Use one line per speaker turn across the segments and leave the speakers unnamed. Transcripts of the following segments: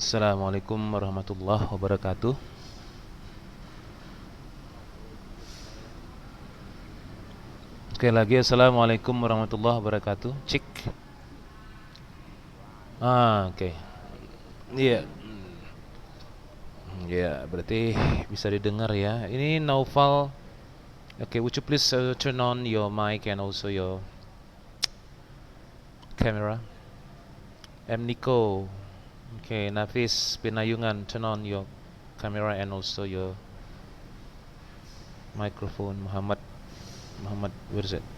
Assalamualaikum warahmatullahi wabarakatuh. Sekali lagi Assalamualaikum warahmatullahi wabarakatuh. Cik. Oke. Iya. Ya, berarti bisa didengar ya. Ini Naufal. Oke, would you please turn on your mic and also your camera? M Nico. Oke, Nafis Pinayungan, turn on your camera and also your microphone. Muhammad, where is it?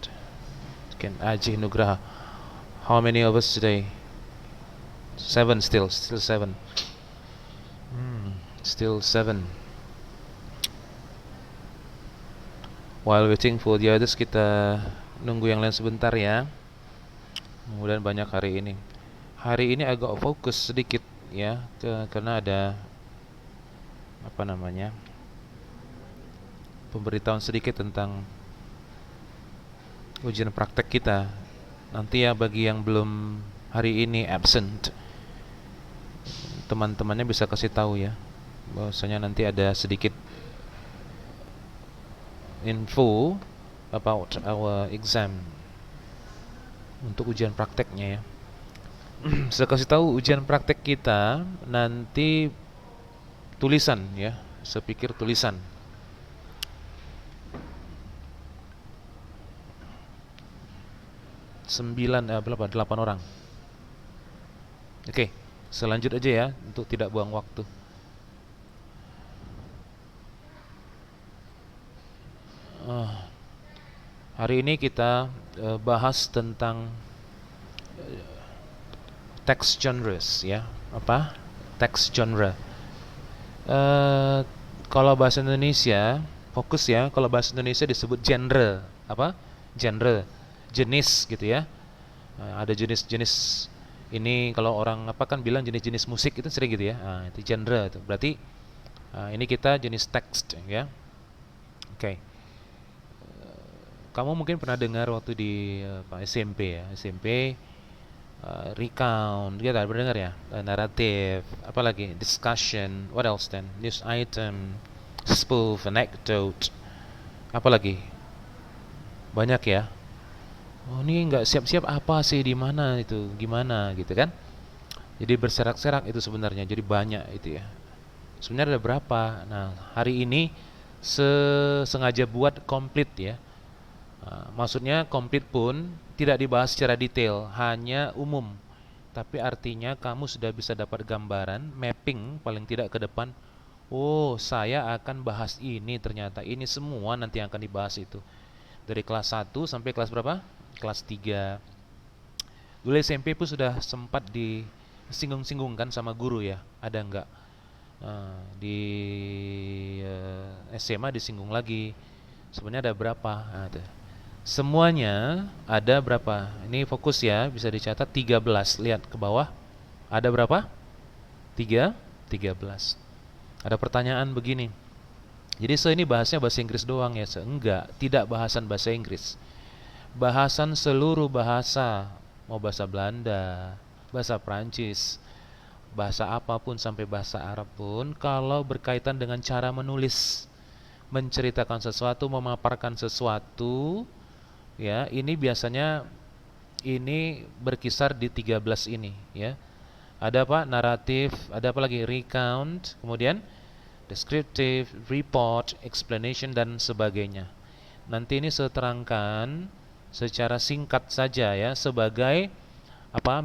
Can Ajih Nugraha. How many of us today? Seven still seven. Still seven. While waiting for the others, kita nunggu yang lain sebentar ya. Mudah-mudahan banyak hari ini. Hari ini agak fokus sedikit ya, karena ada apa namanya, pemberitahuan sedikit tentang ujian praktek kita. Nanti ya bagi yang belum hari ini absent, teman-temannya bisa kasih tahu ya, bahwasanya nanti ada sedikit info about our exam untuk ujian prakteknya ya. Saya kasih tahu ujian praktek kita nanti tulisan ya. Saya pikir tulisan. Berapa? 8 orang. Oke, selanjut aja ya untuk tidak buang waktu. Hari ini kita bahas tentang text genres ya. Apa? Text genre. Kalau bahasa Indonesia fokus ya. Kalau bahasa Indonesia disebut genre. Apa? Genre. Jenis gitu ya. Ada jenis-jenis ini, kalau orang apa kan bilang jenis-jenis musik itu sering gitu ya. Itu genre itu. Berarti ini kita jenis teks ya. Oke. Kamu mungkin pernah dengar waktu di SMP ya. SMP recount, kita pernah dengar ya, naratif, apalagi discussion, what else then, news item, spoof, anecdote, apalagi banyak ya. Oh ini nggak siap-siap apa sih, di mana itu, gimana gitu kan? Jadi berserak-serak itu sebenarnya, jadi banyak itu ya. Sebenarnya ada berapa? Nah hari ini sengaja buat komplit ya. Maksudnya komplit pun tidak dibahas secara detail, hanya umum. Tapi artinya kamu sudah bisa dapat gambaran, mapping paling tidak ke depan. Oh, saya akan bahas ini, ternyata ini semua nanti yang akan dibahas itu. Dari kelas 1 sampai kelas berapa? Kelas 3. Dulu SMP pun sudah sempat disinggung-singgungkan sama guru ya. Ada enggak? Di SMA disinggung lagi. Sebenarnya ada berapa? Semuanya ada berapa? Ini fokus ya, bisa dicatat 13. Lihat ke bawah. Ada berapa? 13. Ada pertanyaan begini. Jadi ini bahasnya bahasa Inggris doang ya? Enggak, tidak bahasan bahasa Inggris. Bahasan seluruh bahasa, mau bahasa Belanda, bahasa Prancis, bahasa apapun sampai bahasa Arab pun, kalau berkaitan dengan cara menulis, menceritakan sesuatu, memaparkan sesuatu, ya, ini biasanya ini berkisar di 13 ini ya. Ada apa? Naratif, ada apa lagi? Recount, kemudian descriptive, report, explanation dan sebagainya. Nanti ini saya terangkan secara singkat saja ya, sebagai apa?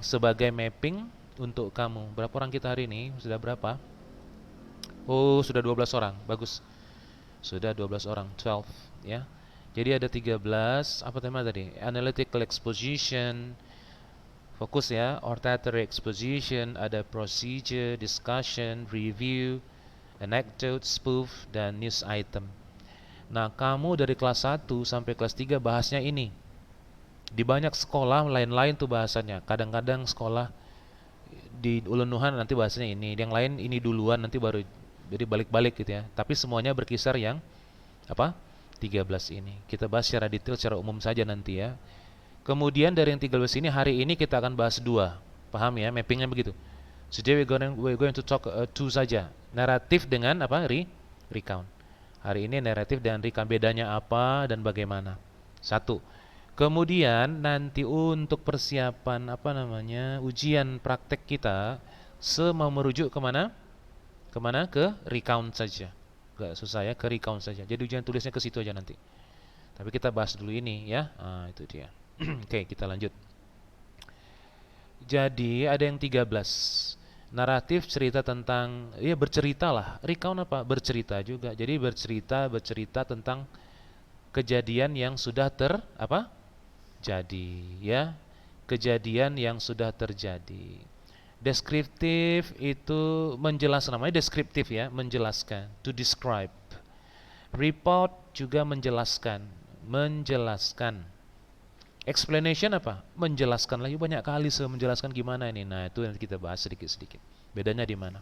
Sebagai mapping untuk kamu. Berapa orang kita hari ini? Sudah berapa? Oh, sudah 12 orang. Bagus. Sudah 12 orang, 12 ya. Jadi ada 13, apa tema tadi? Analytical exposition, fokus ya, oratory exposition, ada procedure, discussion, review, anecdote, spoof, dan news item. Nah, kamu dari kelas 1 sampai kelas 3 bahasnya ini. Di banyak sekolah lain-lain tuh bahasanya. Kadang-kadang sekolah di Ulunuhan nanti bahasanya ini, yang lain ini duluan nanti baru, jadi balik-balik gitu ya. Tapi semuanya berkisar yang apa? 13 ini. Kita bahas secara detail, secara umum saja nanti ya. Kemudian dari yang 13 ini, hari ini kita akan bahas dua. Paham ya, mappingnya begitu. Today we're going to talk two saja. Naratif dengan apa? Recount. Hari ini naratif dan recount, bedanya apa dan bagaimana? Satu. Kemudian nanti untuk persiapan apa namanya ujian praktek kita, semua merujuk kemana? Kemana? Ke recount saja. Gak susah ya, ke recount saja. Jadi ujian tulisnya ke situ aja nanti. Tapi kita bahas dulu ini ya. Itu dia. Oke, kita lanjut. Jadi ada yang 13. Naratif cerita tentang, ya bercerita lah. Recount apa? Bercerita juga. Jadi bercerita tentang kejadian yang sudah jadi, ya. Kejadian yang sudah terjadi. Deskriptif itu menjelaskan, namanya deskriptif ya, menjelaskan, to describe. Report juga menjelaskan. Explanation apa? Menjelaskan lagi, banyak kali menjelaskan gimana ini. Nah, itu nanti kita bahas sedikit-sedikit. Bedanya di mana?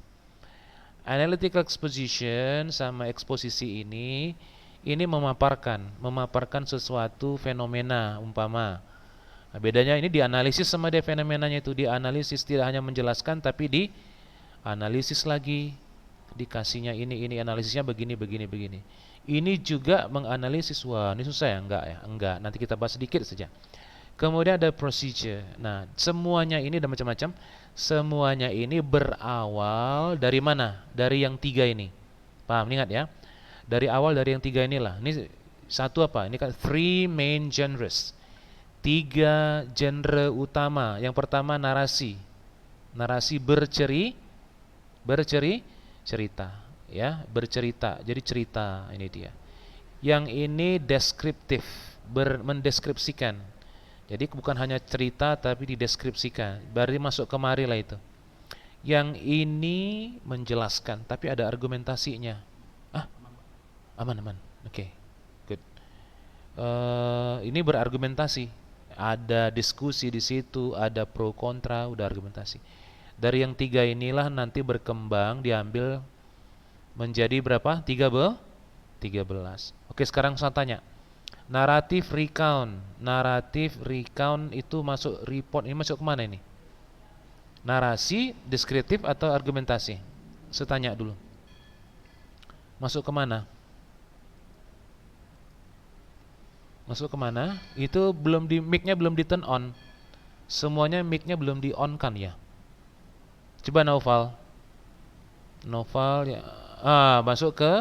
Analytical exposition sama eksposisi ini memaparkan sesuatu fenomena umpama. Nah, bedanya ini dianalisis sama dia fenomenanya itu dianalisis, tidak hanya menjelaskan tapi dianalisis lagi. Dikasihnya ini analisisnya begini. Ini juga menganalisis, wah ini susah ya? Enggak. Nanti kita bahas sedikit saja. Kemudian ada procedure. Nah, semuanya ini ada macam-macam. Semuanya ini berawal dari mana? Dari yang 3 ini. Paham? Ingat ya. Dari awal dari yang 3 inilah. Ini satu apa? Ini kan 3 main genres. 3 genre utama. Yang pertama narasi. Narasi cerita, ya, bercerita. Jadi cerita ini dia. Yang ini deskriptif, mendeskripsikan. Jadi bukan hanya cerita tapi dideskripsikan. Berarti masuk kemari lah itu. Yang ini menjelaskan tapi ada argumentasinya. Aman. Oke. Good. Ini berargumentasi. Ada diskusi di situ, ada pro kontra, udah argumentasi. Dari yang 3 inilah nanti berkembang, diambil menjadi berapa? 13. Oke, sekarang saya tanya. Naratif recount itu masuk report, ini masuk kemana ini? Narasi, deskriptif atau argumentasi? Saya tanya dulu. Masuk kemana? Masuk kemana? Itu mic-nya belum di turn on. Semuanya mic-nya belum di on kan ya? Coba Noval ya. Masuk ke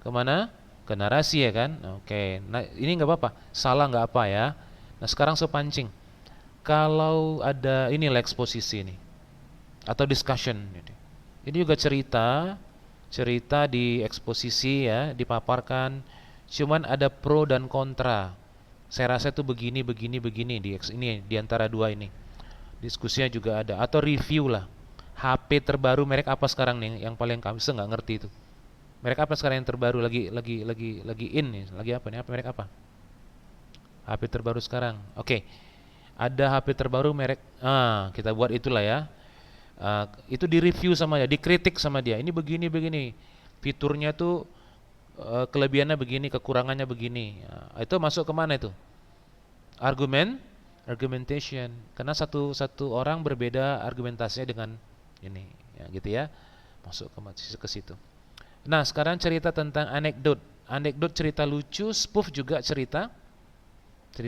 mana? Ke narasi ya kan? Oke. Nah, ini nggak apa-apa. Salah nggak apa ya. Nah, sekarang sepancing. Kalau ada inilah eksposisi ini atau discussion. Ini juga cerita di eksposisi ya, dipaparkan. Cuman ada pro dan kontra. Saya rasa itu begini di antara 2 ini. Diskusinya juga ada atau review lah. HP terbaru merek apa sekarang nih yang paling kamu nggak ngerti itu. Merek apa sekarang yang terbaru lagi in nih, lagi apa nih? Merek apa? HP terbaru sekarang. Oke. Ada HP terbaru merek kita buat itulah ya. Itu di-review sama dia, dikritik sama dia. Ini begini. Fiturnya tuh kelebihannya begini, kekurangannya begini. Itu masuk ke mana itu? Argumentation. Karena satu orang berbeda argumentasinya dengan ini, ya gitu ya. Masuk ke situ. Nah, sekarang cerita tentang anekdot. Anekdot cerita lucu, spoof juga cerita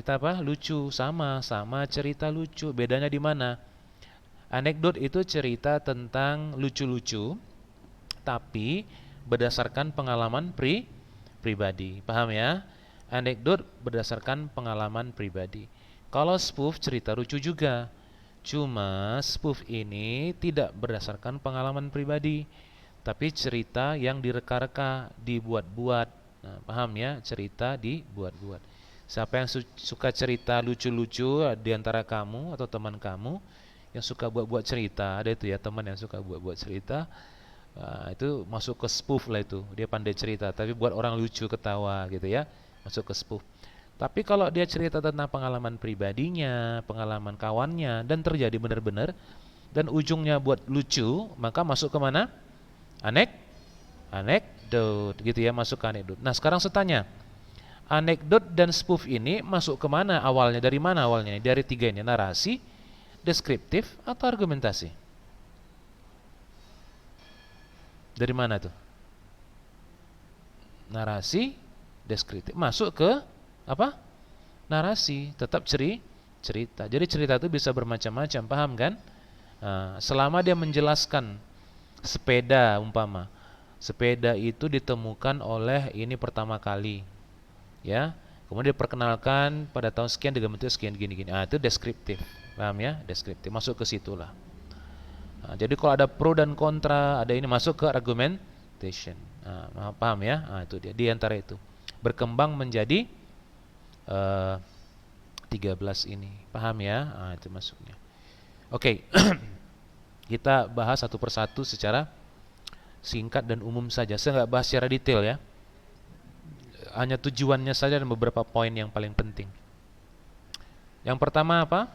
apa? Lucu, sama cerita lucu. Bedanya di mana? Anekdot itu cerita tentang lucu-lucu tapi berdasarkan pengalaman pribadi. Paham ya? Anekdot berdasarkan pengalaman pribadi. Kalau spoof cerita lucu juga. Cuma spoof ini tidak berdasarkan pengalaman pribadi, tapi cerita yang direka-reka, dibuat-buat. Nah, paham ya? Cerita dibuat-buat. Siapa yang suka cerita lucu-lucu di antara kamu atau teman kamu yang suka buat-buat cerita, ada itu ya teman yang suka buat-buat cerita, itu masuk ke spoof lah itu. Dia pandai cerita, tapi buat orang lucu ketawa gitu ya, masuk ke spoof. Tapi kalau dia cerita tentang pengalaman pribadinya, pengalaman kawannya, dan terjadi benar-benar, dan ujungnya buat lucu, maka masuk ke mana? Anekdot gitu ya, masuk ke anekdot. Nah, sekarang saya tanya, anekdot dan spoof ini masuk ke mana awalnya? Dari mana awalnya? Dari 3 ini, narasi, deskriptif atau argumentasi? Dari mana tuh? Narasi, deskriptif. Masuk ke apa? Narasi, tetap cerita. Jadi cerita itu bisa bermacam-macam, paham kan? Nah, selama dia menjelaskan sepeda umpama, sepeda itu ditemukan oleh ini pertama kali, ya. Kemudian diperkenalkan pada tahun sekian dengan bentuk sekian gini-gini. Ah, itu deskriptif, paham ya? Deskriptif, masuk ke situlah. Nah, jadi kalau ada pro dan kontra, ada ini masuk ke argumentation. Nah, paham ya? Nah, itu dia. Di antara itu berkembang menjadi 13 ini, paham ya? Nah, itu masuknya. Oke, kita bahas satu persatu secara singkat dan umum saja. Saya nggak bahas secara detail ya. Hanya tujuannya saja dan beberapa poin yang paling penting. Yang pertama apa?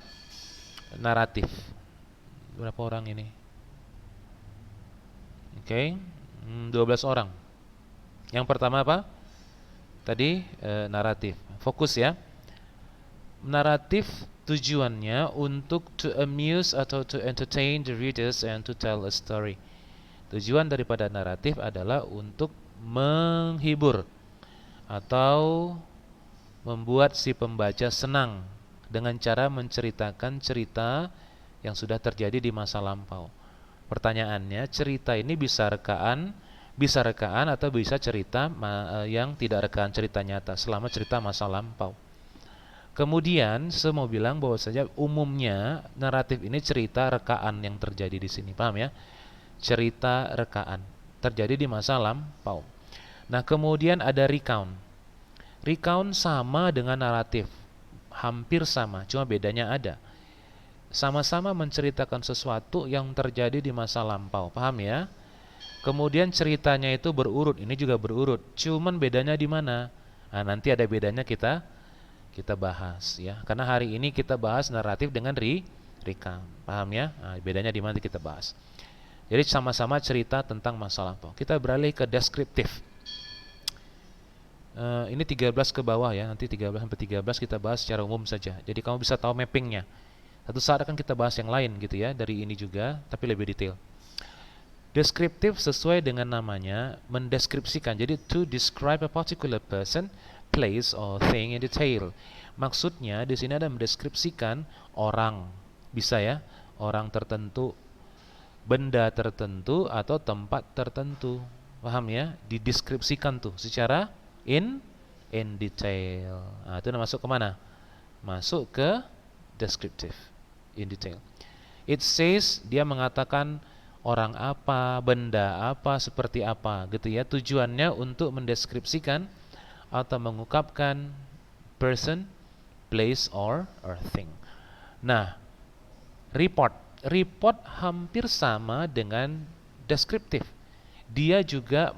Naratif. Berapa orang ini? Oke, 12 orang. Yang pertama apa? Tadi naratif. Fokus ya. Naratif tujuannya untuk to amuse atau to entertain the readers and to tell a story. Tujuan daripada naratif adalah untuk menghibur atau membuat si pembaca senang dengan cara menceritakan cerita yang sudah terjadi di masa lampau. Pertanyaannya, cerita ini bisa rekaan atau bisa cerita yang tidak rekaan, cerita nyata selama cerita masa lampau. Kemudian saya mau bilang bahwa saja umumnya naratif ini cerita rekaan yang terjadi di sini, paham ya? Cerita rekaan terjadi di masa lampau. Nah, kemudian ada recount. Recount sama dengan naratif, hampir sama, cuma bedanya ada. Sama-sama menceritakan sesuatu yang terjadi di masa lampau, paham ya? Kemudian ceritanya itu berurut, ini juga berurut. Cuman bedanya di mana? Nah, nanti ada bedanya kita bahas ya. Karena hari ini kita bahas naratif dengan recount, paham ya? Nah, bedanya di mana kita bahas. Jadi sama-sama cerita tentang masa lampau. Kita beralih ke deskriptif. Ini 13 ke bawah ya. Nanti 13 sampai 13 kita bahas secara umum saja. Jadi kamu bisa tahu mappingnya. Satu saat akan kita bahas yang lain gitu ya, dari ini juga, tapi lebih detail. Deskriptif sesuai dengan namanya, mendeskripsikan. Jadi to describe a particular person, place or thing in detail. Maksudnya di sini ada mendeskripsikan orang, bisa ya, orang tertentu, benda tertentu atau tempat tertentu. Paham ya? Dideskripsikan tuh secara in detail. Nah, itu masuk ke mana? Masuk ke descriptive, in detail. It says, dia mengatakan orang apa, benda apa, seperti apa gitu ya. Tujuannya untuk mendeskripsikan atau mengungkapkan person, place or thing. Nah, report hampir sama dengan deskriptif. Dia juga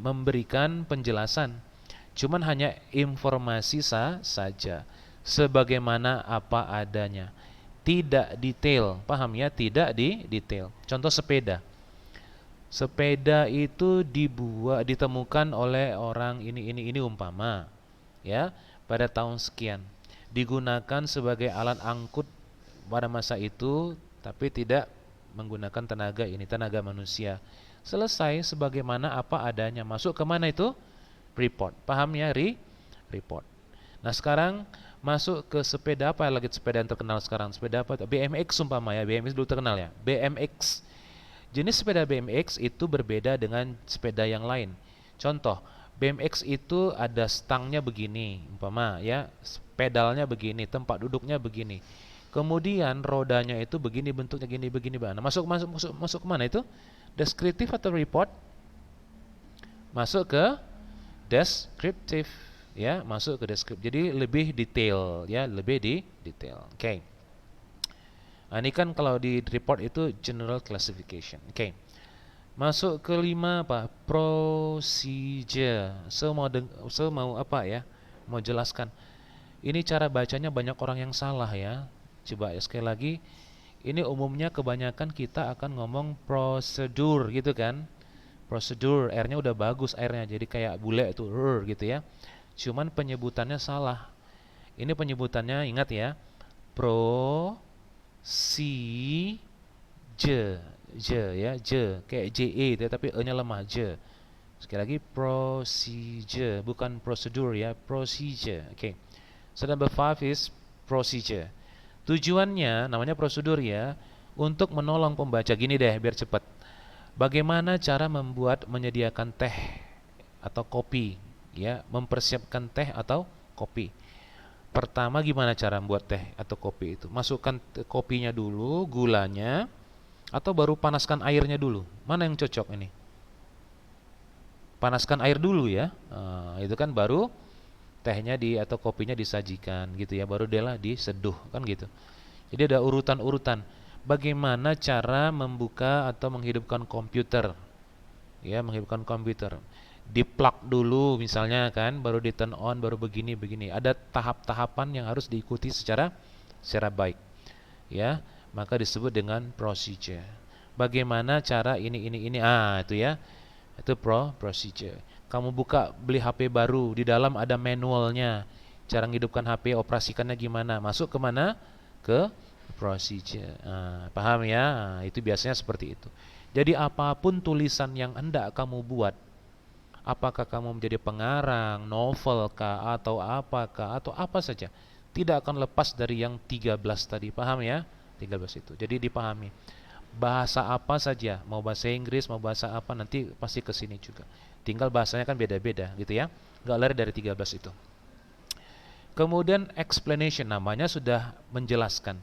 memberikan penjelasan. Cuman hanya informasi saja, sebagaimana apa adanya. Tidak detail, paham ya? Tidak detail. Contoh sepeda. Sepeda itu ditemukan oleh orang ini umpama, ya, pada tahun sekian. Digunakan sebagai alat angkut pada masa itu, tapi tidak menggunakan tenaga manusia. Selesai sebagaimana apa adanya. Masuk ke mana itu? Report. Paham ya? Report. Nah, sekarang masuk ke sepeda apa lagi, sepeda yang terkenal sekarang? Sepeda apa? BMX umpama ya. BMX dulu terkenal ya. BMX. Jenis sepeda BMX itu berbeda dengan sepeda yang lain. Contoh, BMX itu ada stangnya begini, umpama ya, pedalnya begini, tempat duduknya begini. Kemudian rodanya itu begini, bentuknya gini, begini. Nah, masuk kemana itu? Deskriptif atau report? Masuk ke deskriptif, ya, masuk ke deskriptif. Jadi lebih detail, ya, lebih detail. Oke. Nah, ini kan kalau di report itu general classification. Oke. Masuk ke 5 apa? Procedure. So mau apa ya? Mau jelaskan. Ini cara bacanya banyak orang yang salah ya. Coba ya sekali lagi. Ini umumnya kebanyakan kita akan ngomong prosedur gitu kan. Prosedur, R-nya udah bagus R-nya. Jadi kayak bule itu gitu ya. Cuman penyebutannya salah. Ini penyebutannya ingat ya. Procedure. je ya, je kayak JE itu ya, tapi e-nya lemah, je. Sekali lagi, procedure, bukan prosedur ya, procedure. Oke. So number 5 is procedure. Tujuannya namanya prosedur ya, untuk menolong pembaca. Gini deh biar cepat. Bagaimana cara menyediakan teh atau kopi ya, mempersiapkan teh atau kopi. Pertama gimana cara membuat teh atau kopi itu? Masukkan kopinya dulu, gulanya, atau baru panaskan airnya dulu. Mana yang cocok ini? Panaskan air dulu ya. Itu kan baru tehnya atau kopinya disajikan gitu ya, baru dia lah diseduh kan gitu. Jadi ada urutan-urutan. Bagaimana cara membuka atau menghidupkan komputer? Ya, menghidupkan komputer. Di-plug dulu misalnya kan, baru di turn on, baru begini-begini. Ada tahap-tahapan yang harus diikuti secara baik. Ya, maka disebut dengan procedure. Bagaimana cara ini. Itu ya. Itu procedure. Kamu beli HP baru, di dalam ada manualnya. Cara menghidupkan HP, operasikannya gimana? Masuk ke mana? Ke procedure. Paham ya? Itu biasanya seperti itu. Jadi apapun tulisan yang hendak kamu buat, apakah kamu menjadi pengarang, novel kah, atau apakah, atau apa saja, tidak akan lepas dari yang 13 tadi. Paham ya? 13 itu. Jadi dipahami. Bahasa apa saja, mau bahasa Inggris, mau bahasa apa, nanti pasti ke sini juga. Tinggal bahasanya kan beda-beda gitu ya. Nggak lari dari 13 itu. Kemudian explanation, namanya sudah menjelaskan.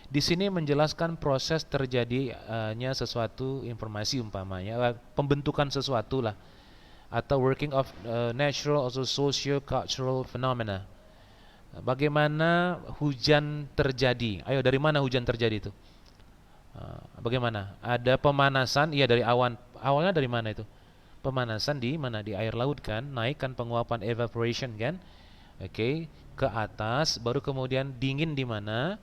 Di sini menjelaskan proses terjadinya sesuatu informasi, umpamanya pembentukan sesuatu lah, atau working of natural atau socio-cultural phenomena. Bagaimana hujan terjadi? Ayo, dari mana hujan terjadi itu? Bagaimana? Ada pemanasan, iya dari awan. Awalnya dari mana itu? Pemanasan di mana? Di air laut kan, naikkan penguapan evaporation kan? Oke, ke atas, baru kemudian dingin di mana?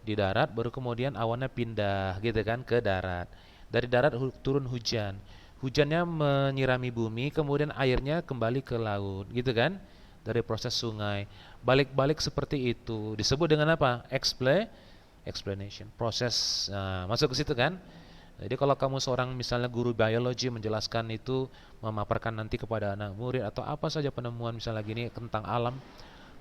Di darat, baru kemudian awannya pindah gitu kan ke darat. Dari darat turun hujan. Hujannya menyirami bumi, kemudian airnya kembali ke laut, gitu kan? Dari proses sungai. Balik-balik seperti itu. Disebut dengan apa? Explanation. Proses masuk ke situ kan? Jadi kalau kamu seorang misalnya guru biologi menjelaskan itu, memaparkan nanti kepada anak murid atau apa saja penemuan misalnya gini tentang alam,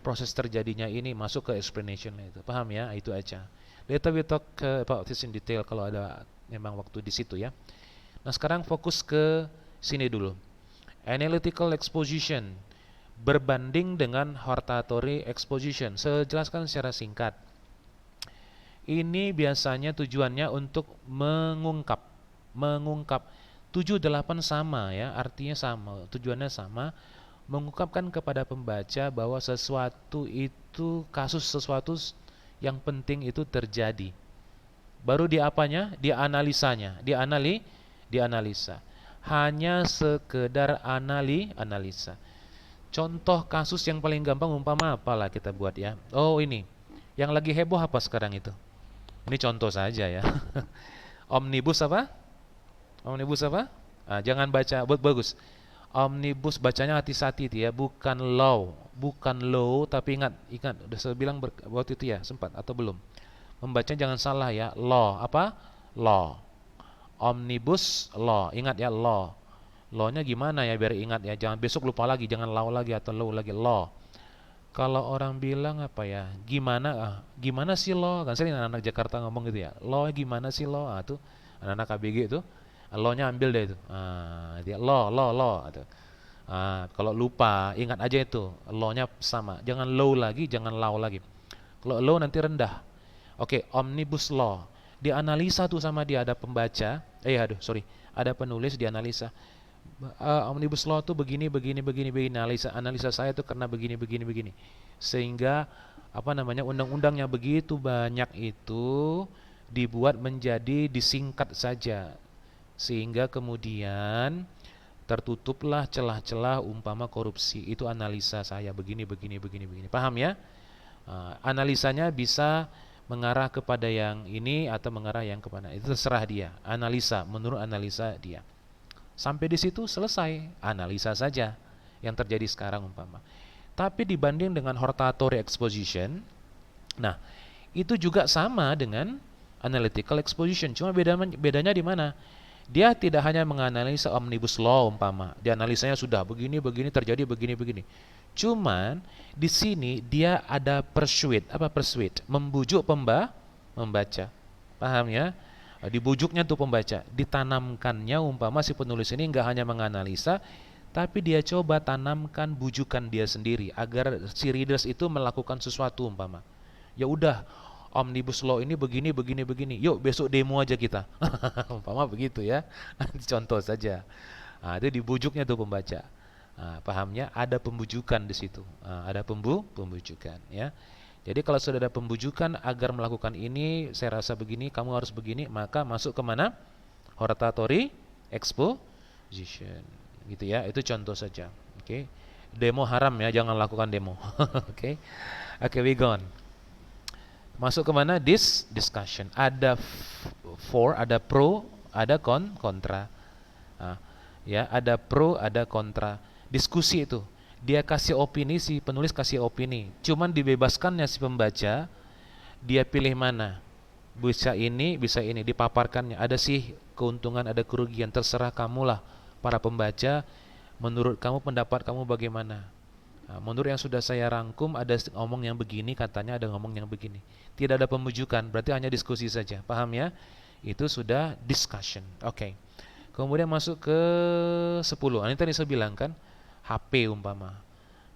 proses terjadinya ini masuk ke explanation itu. Paham ya? Itu aja. Later we talk about this in detail kalau ada memang waktu di situ ya. Nah, sekarang fokus ke sini dulu. Analytical exposition berbanding dengan hortatory exposition. Saya jelaskan secara singkat. Ini biasanya tujuannya untuk mengungkap 7-8 sama ya, artinya sama, tujuannya sama, mengungkapkan kepada pembaca bahwa sesuatu itu, kasus sesuatu yang penting itu terjadi. Baru di apanya? Di analisanya, dianalisa. Hanya sekedar analisa. Contoh kasus yang paling gampang umpama apalah kita buat ya. Oh, ini. Yang lagi heboh apa sekarang itu? Ini contoh saja ya. Omnibus apa? Omnibus apa? Jangan baca bagus. Omnibus bacanya hati-hati ya, bukan law, tapi ingat udah saya bilang waktu itu ya, sempat atau belum? Membacanya jangan salah ya. Law apa? Law. Omnibus law. Ingat ya, law. Law-nya gimana ya biar ingat ya. Jangan besok lupa lagi, jangan law lagi atau law lagi, law. Kalau orang bilang apa ya, gimana sih lo? Kan sering anak-anak Jakarta ngomong gitu ya, lo gimana sih lo? Tuh anak-anak KBG itu, lo-nya ambil deh itu. Dia lo. Kalau lupa, ingat aja itu, lo-nya sama. Jangan low lagi, jangan law lagi. Kalau low nanti rendah. Oke, omnibus law. Dianalisa tuh sama dia, ada pembaca. Ada penulis dianalisa. Omnibus law tuh begini. Analisa saya tuh karena begini. Sehingga undang-undangnya begitu banyak itu dibuat menjadi disingkat saja, sehingga kemudian tertutuplah celah-celah umpama korupsi. Itu analisa saya begini. Paham ya? Analisanya bisa mengarah kepada yang ini atau mengarah yang kepada itu, terserah dia. Analisa menurut analisa dia. Sampai di situ selesai, analisa saja yang terjadi sekarang umpama. Tapi dibanding dengan hortatory exposition, nah itu juga sama dengan analytical exposition. Cuma bedanya di mana? Dia tidak hanya menganalisa omnibus law umpama, dia analisanya sudah begini terjadi begini. Cuman di sini dia ada persuade, apa persuade? Membujuk membaca. Paham ya? Dibujuknya tuh pembaca, ditanamkannya umpama si penulis ini enggak hanya menganalisa, tapi dia coba tanamkan bujukan dia sendiri agar si readers itu melakukan sesuatu umpama. Ya udah, omnibus law ini begini. Yuk besok demo aja kita. Umpama begitu ya. Contoh saja. Nah, itu dibujuknya tuh pembaca. Nah, pahamnya ada pembujukan di situ. Nah, ada pembujukan ya. Jadi kalau sudah ada pembujukan agar melakukan ini, saya rasa begini, kamu harus begini, maka masuk ke mana? Hortatory exposition. Gitu ya. Itu contoh saja. Oke. Demo haram ya, jangan lakukan demo. Oke. Oke, we go on. Masuk ke mana? Discussion. Ada ada pro, ada kontra. Nah, ya, ada pro, ada kontra. Diskusi itu. Dia kasih opini, si penulis kasih opini. Cuman dibebaskannya si pembaca, dia pilih mana? Bisa ini, dipaparkannya. Ada sih keuntungan, ada kerugian, terserah kamulah para pembaca. Menurut kamu, pendapat kamu bagaimana? Nah, menurut yang sudah saya rangkum, ada ngomong yang begini, katanya ada ngomong yang begini. Tidak ada pembujukan, berarti hanya diskusi saja. Paham ya? Itu sudah discussion. Oke. Kemudian masuk ke 10. Ini tadi saya bilang kan, HP umpama.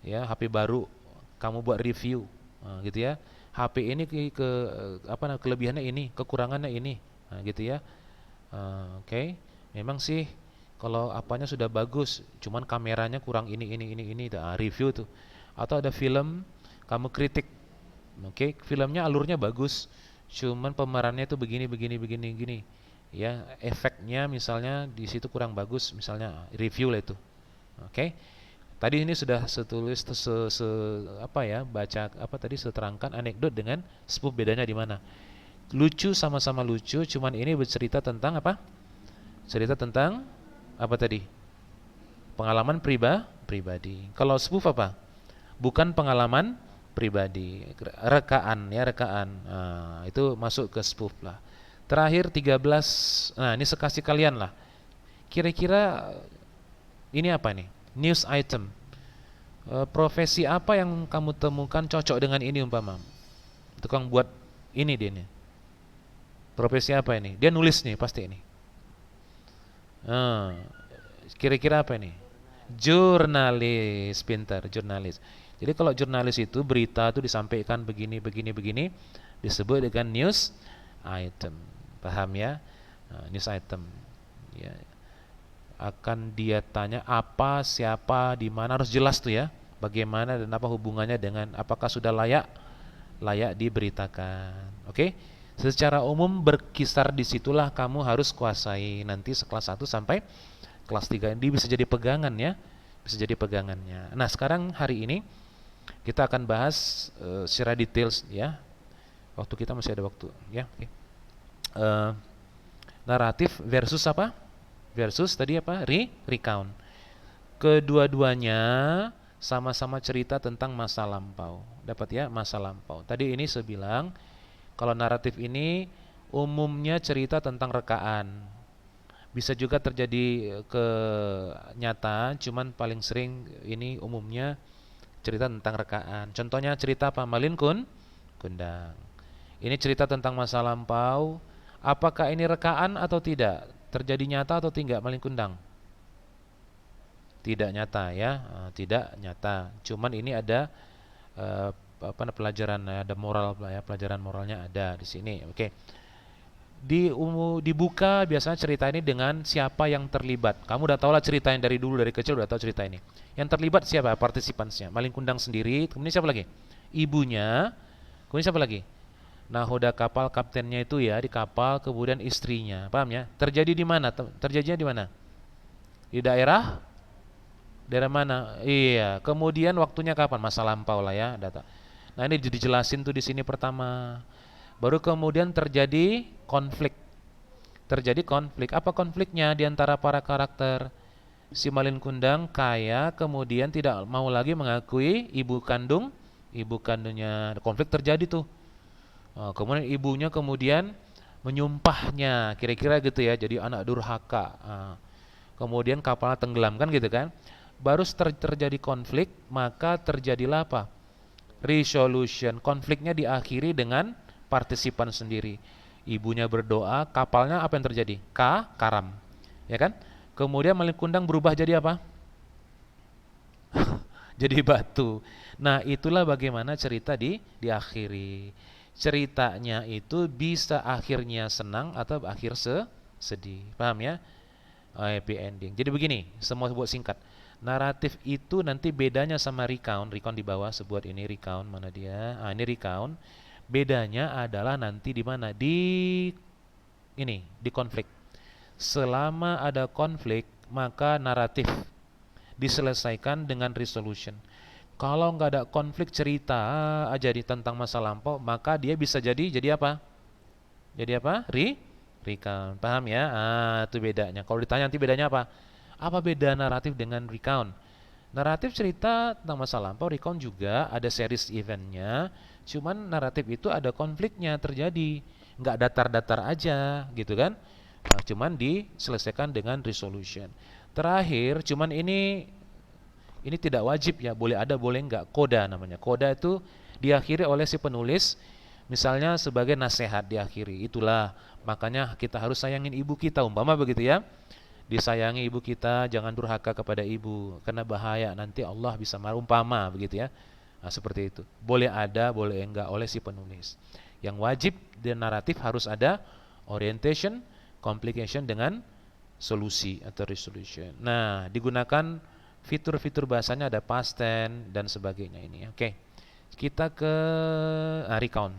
Ya, HP baru kamu buat review. Nah, gitu ya. HP ini kelebihannya ini, kekurangannya ini. Nah, gitu ya. Oke. Memang sih kalau apanya sudah bagus, cuman kameranya kurang ini. Review tuh. Atau ada film kamu kritik. Oke, filmnya alurnya bagus, cuman pemerannya itu begini. Ya, efeknya misalnya di situ kurang bagus, misalnya review lah itu. Oke. Tadi ini sudah seterangkan anekdot dengan spoof, bedanya di mana? Lucu, sama-sama lucu, cuman ini bercerita tentang apa? Cerita tentang apa tadi? Pengalaman pribadi. Kalau spoof apa? Bukan pengalaman pribadi, rekaan ya, rekaan. Nah, itu masuk ke spoof lah. Terakhir 13. Nah, ini sekasih kalian lah. Kira-kira ini apa nih? News item. Profesi apa yang kamu temukan cocok dengan ini umpama? Tukang buat ini dia nih. Profesi apa ini? Dia nulis nih pasti ini. Kira-kira apa ini? Jurnalis, pintar, jurnalis. Jadi kalau jurnalis itu berita itu disampaikan begini, disebut dengan news item. Paham ya? Nah, news item. Ya. Akan dia tanya apa, siapa, di mana, harus jelas tuh ya. Bagaimana dan apa hubungannya dengan apakah sudah layak diberitakan. Oke? Secara umum berkisar disitulah kamu harus kuasai nanti kelas 1 sampai kelas 3. Ini bisa jadi pegangan ya. Bisa jadi pegangannya. Nah, sekarang hari ini kita akan bahas secara details ya. Waktu kita masih ada waktu ya. Okay. Naratif versus apa? Versus tadi apa? Recount. Kedua-duanya sama-sama cerita tentang masa lampau. Dapat ya, masa lampau. Tadi ini saya bilang kalau naratif ini umumnya cerita tentang rekaan. Bisa juga terjadi ke nyata, cuman paling sering ini umumnya cerita tentang rekaan. Contohnya cerita apa? Malin Kundang. Ini cerita tentang masa lampau. Apakah ini rekaan atau tidak? Terjadi nyata atau tidak Malin Kundang? Tidak nyata ya, tidak nyata. Cuman ini ada pelajaran, ada moral ya, pelajaran moralnya ada di sini. Oke. Dibuka biasanya cerita ini dengan siapa yang terlibat. Kamu udah tahu lah cerita yang dari dulu, dari kecil udah tahu cerita ini. Yang terlibat siapa? Partisipansnya. Malin Kundang sendiri, kemudian siapa lagi? Ibunya, kemudian siapa lagi? Nahoda kapal, kaptennya itu ya, di kapal, kemudian istrinya. Paham ya? Terjadi di mana? Terjadinya di mana? Di daerah mana? Iya, kemudian waktunya kapan? Masa lampau lah ya, data. Nah, ini dijelasin tuh di sini pertama. Baru kemudian terjadi konflik. Apa konfliknya di antara para karakter? Si Malin Kundang kaya, kemudian tidak mau lagi mengakui ibu kandungnya. Konflik terjadi tuh. Kemudian ibunya menyumpahnya, kira-kira gitu ya, jadi anak durhaka. Kemudian kapalnya tenggelam kan gitu kan. Baru terjadi konflik, maka terjadilah apa? Resolution. Konfliknya diakhiri dengan partisipan sendiri. Ibunya berdoa, kapalnya apa yang terjadi? Karam. Ya kan? Kemudian Malik Kundang berubah jadi apa? Jadi batu. Nah, itulah bagaimana cerita diakhiri. Ceritanya itu bisa akhirnya senang atau akhir sedih. Paham ya? Happy ending. Jadi begini, semua buat singkat. Naratif itu nanti bedanya sama recount. Recount di bawah sebuat ini recount, mana dia? Ini recount. Bedanya adalah nanti di mana? Di konflik. Selama ada konflik, maka naratif diselesaikan dengan resolution. Kalau nggak ada konflik cerita aja tentang masa lampau, maka dia bisa jadi apa? Jadi apa? Recount. Paham ya? Itu bedanya. Kalau ditanya nanti bedanya apa? Apa beda naratif dengan recount? Naratif cerita tentang masa lampau, recount juga ada series eventnya. Cuman naratif itu ada konfliknya terjadi, nggak datar-datar aja, gitu kan? Nah, cuman diselesaikan dengan resolution. Terakhir, cuman ini tidak wajib ya, boleh ada boleh enggak. Koda namanya. Koda itu diakhiri oleh si penulis, misalnya sebagai nasihat diakhiri. Itulah makanya kita harus sayangin ibu kita, umpama begitu ya. Disayangi ibu kita, jangan durhaka kepada ibu, karena bahaya nanti Allah bisa marah, umpama begitu ya. Nah, seperti itu. Boleh ada, boleh enggak oleh si penulis. Yang wajib di naratif harus ada orientation, complication dengan solusi atau resolution. Nah, digunakan fitur-fitur bahasanya ada past tense dan sebagainya ini. Oke. Kita ke recount.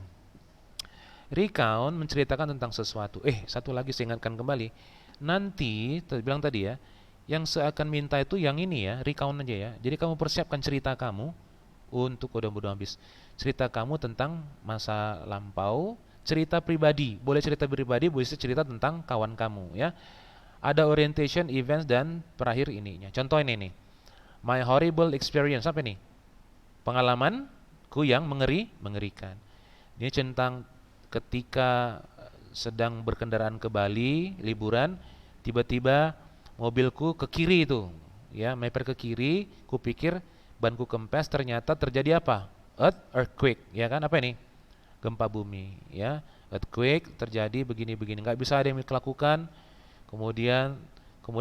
Recount menceritakan tentang sesuatu. Satu lagi saya ingatkan kembali. Nanti, bilang tadi ya, yang saya akan minta itu yang ini ya, recount aja ya. Jadi kamu persiapkan cerita kamu untuk udah habis. Cerita kamu tentang masa lampau, cerita pribadi. Boleh cerita pribadi, boleh cerita tentang kawan kamu ya. Ada orientation, events, dan terakhir ininya. Contoh ini nih. My horrible experience, apa nih? Pengalamanku yang mengerikan. Ini tentang ketika sedang berkendaraan ke Bali, liburan, tiba-tiba mobilku ke kiri itu, ya, meper ke kiri, kupikir banku kempes, ternyata terjadi apa? Earthquake, ya kan? Apa ini? Gempa bumi, ya. Earthquake terjadi begini-begini, nggak bisa ada yang lakukan. Kemudian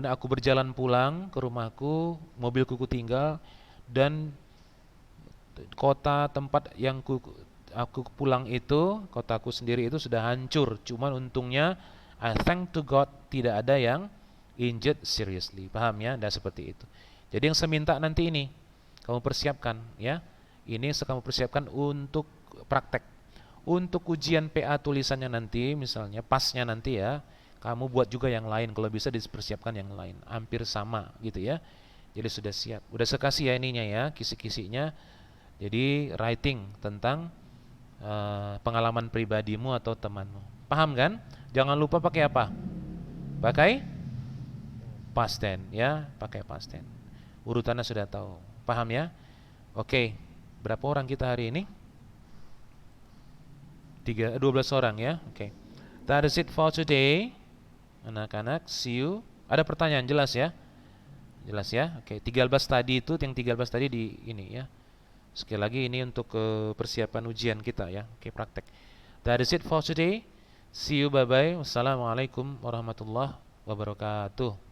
aku berjalan pulang ke rumahku, mobilku kutinggal, dan kota tempat yang aku pulang itu, kotaku sendiri itu sudah hancur. Cuman untungnya I thank to God tidak ada yang injured seriously. Paham ya? Dan seperti itu. Jadi yang saya minta nanti ini kamu persiapkan ya. Ini kamu persiapkan untuk praktek. Untuk ujian PA tulisannya nanti, misalnya pasnya nanti ya, kamu buat juga yang lain, kalau bisa dipersiapkan yang lain, hampir sama gitu ya. Jadi sudah siap. Udah saya kasih ya ininya ya, kisi-kisinya. Jadi writing tentang pengalaman pribadimu atau temanmu. Paham kan? Jangan lupa pakai apa? Pakai past tense ya, pakai past tense. Urutannya sudah tahu. Paham ya? Oke. Berapa orang kita hari ini? 12 orang ya. Oke. That is it for today. Anak-anak, see you. Ada pertanyaan jelas ya? Jelas ya? Oke, 13 tadi itu, yang 13 tadi di ini ya. Sekali lagi ini untuk persiapan ujian kita ya. Oke, praktek. That is it for today. See you, bye-bye. Wassalamualaikum warahmatullahi wabarakatuh.